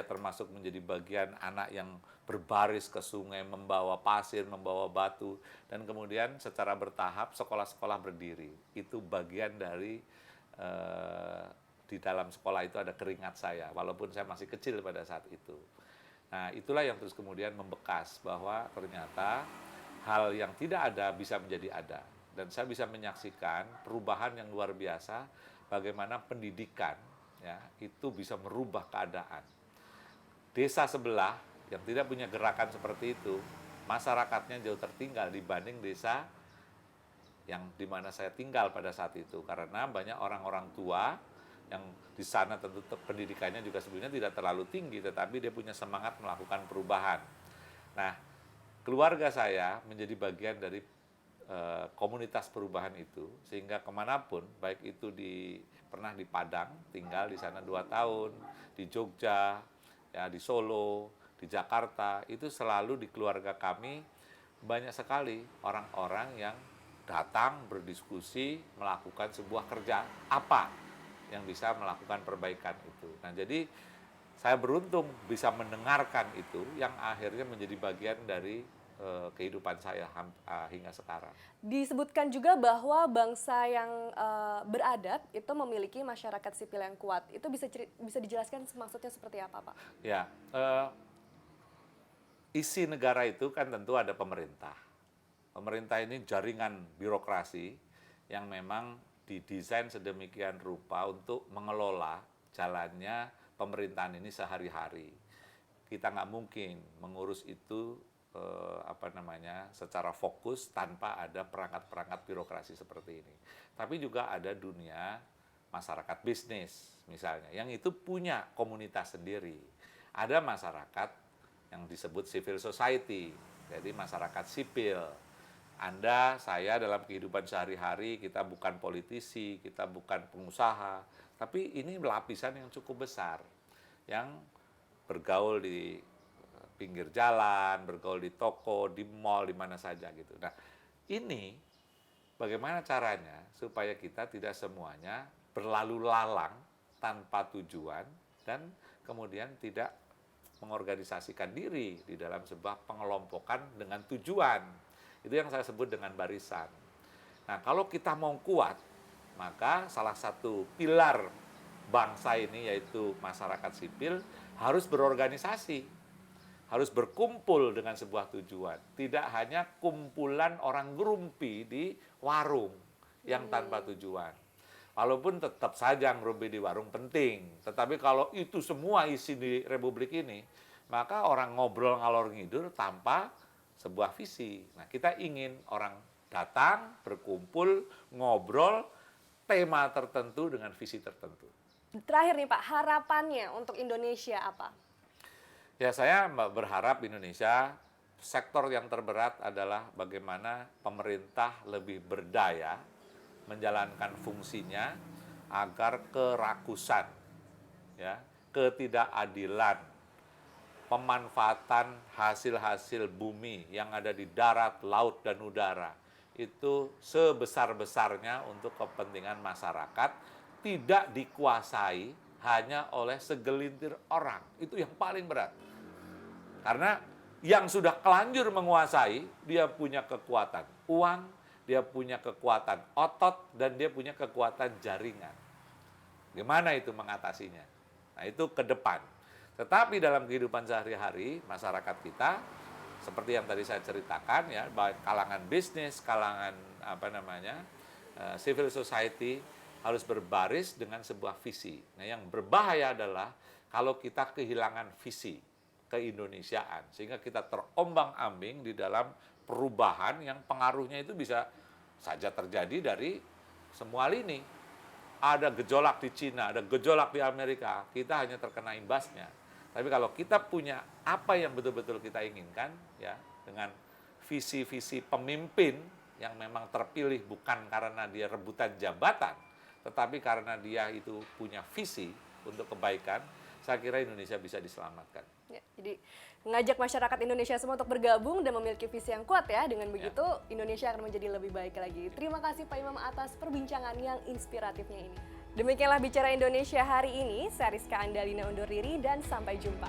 termasuk menjadi bagian anak yang berbaris ke sungai, membawa pasir, membawa batu, dan kemudian secara bertahap sekolah-sekolah berdiri. Itu bagian dari di dalam sekolah itu ada keringat saya, walaupun saya masih kecil pada saat itu. Nah, itulah yang terus kemudian membekas bahwa ternyata hal yang tidak ada bisa menjadi ada. Dan saya bisa menyaksikan perubahan yang luar biasa bagaimana pendidikan ya itu bisa merubah keadaan. Desa sebelah yang tidak punya gerakan seperti itu, masyarakatnya jauh tertinggal dibanding desa yang di mana saya tinggal pada saat itu. Karena banyak orang-orang tua yang di sana tentu pendidikannya juga sebenarnya tidak terlalu tinggi, tetapi dia punya semangat melakukan perubahan. Nah, keluarga saya menjadi bagian dari komunitas perubahan itu, sehingga kemanapun, baik itu pernah di Padang, tinggal di sana 2 tahun, di Jogja, ya di Solo, di Jakarta, itu selalu di keluarga kami banyak sekali orang-orang yang datang berdiskusi melakukan sebuah kerja apa yang bisa melakukan perbaikan itu. Nah, jadi saya beruntung bisa mendengarkan itu yang akhirnya menjadi bagian dari kehidupan saya hingga sekarang. Disebutkan juga bahwa bangsa yang beradab itu memiliki masyarakat sipil yang kuat. Itu bisa dijelaskan maksudnya seperti apa, Pak? Ya, isi negara itu kan tentu ada pemerintah. Pemerintah ini jaringan birokrasi yang memang didesain sedemikian rupa untuk mengelola jalannya pemerintahan ini sehari-hari. Kita nggak mungkin mengurus itu secara fokus tanpa ada perangkat-perangkat birokrasi seperti ini. Tapi juga ada dunia masyarakat bisnis misalnya, yang itu punya komunitas sendiri. Ada masyarakat yang disebut civil society, jadi masyarakat sipil. Anda, saya dalam kehidupan sehari-hari, kita bukan politisi, kita bukan pengusaha, tapi ini lapisan yang cukup besar, yang bergaul di pinggir jalan, bergaul di toko, di mall, di mana saja gitu. Nah, ini bagaimana caranya supaya kita tidak semuanya berlalu lalang tanpa tujuan dan kemudian tidak mengorganisasikan diri di dalam sebuah pengelompokan dengan tujuan. Itu yang saya sebut dengan barisan. Nah, kalau kita mau kuat, maka salah satu pilar bangsa ini yaitu masyarakat sipil harus berorganisasi. Harus berkumpul dengan sebuah tujuan. Tidak hanya kumpulan orang gerumpi di warung yang tanpa tujuan. Walaupun tetap saja ngerumpi di warung penting. Tetapi kalau itu semua isi di Republik ini, maka orang ngobrol ngalor ngidul tanpa sebuah visi. Nah, kita ingin orang datang, berkumpul, ngobrol, tema tertentu dengan visi tertentu. Terakhir nih Pak, harapannya untuk Indonesia apa? Ya, saya berharap Indonesia, sektor yang terberat adalah bagaimana pemerintah lebih berdaya menjalankan fungsinya agar kerakusan, ya, ketidakadilan, pemanfaatan hasil-hasil bumi yang ada di darat, laut, dan udara itu sebesar-besarnya untuk kepentingan masyarakat, tidak dikuasai hanya oleh segelintir orang. Itu yang paling berat. Karena yang sudah kelanjur menguasai, dia punya kekuatan uang, dia punya kekuatan otot, dan dia punya kekuatan jaringan. Gimana itu mengatasinya? Nah, itu ke depan. Tetapi dalam kehidupan sehari-hari, masyarakat kita, seperti yang tadi saya ceritakan, ya, baik kalangan bisnis, kalangan civil society, harus berbaris dengan sebuah visi. Nah, yang berbahaya adalah kalau kita kehilangan visi keindonesiaan, sehingga kita terombang-ambing di dalam perubahan yang pengaruhnya itu bisa saja terjadi dari semua lini. Ada gejolak di Cina, ada gejolak di Amerika, kita hanya terkena imbasnya. Tapi kalau kita punya apa yang betul-betul kita inginkan, ya, dengan visi-visi pemimpin yang memang terpilih bukan karena dia rebutan jabatan, tetapi karena dia itu punya visi untuk kebaikan, saya kira Indonesia bisa diselamatkan. Ya, jadi mengajak masyarakat Indonesia semua untuk bergabung dan memiliki visi yang kuat ya. Dengan begitu Indonesia akan menjadi lebih baik lagi. Terima kasih Pak Imam atas perbincangan yang inspiratifnya ini. Demikianlah Bicara Indonesia hari ini. Saya Rizka Andalina undur diri dan sampai jumpa.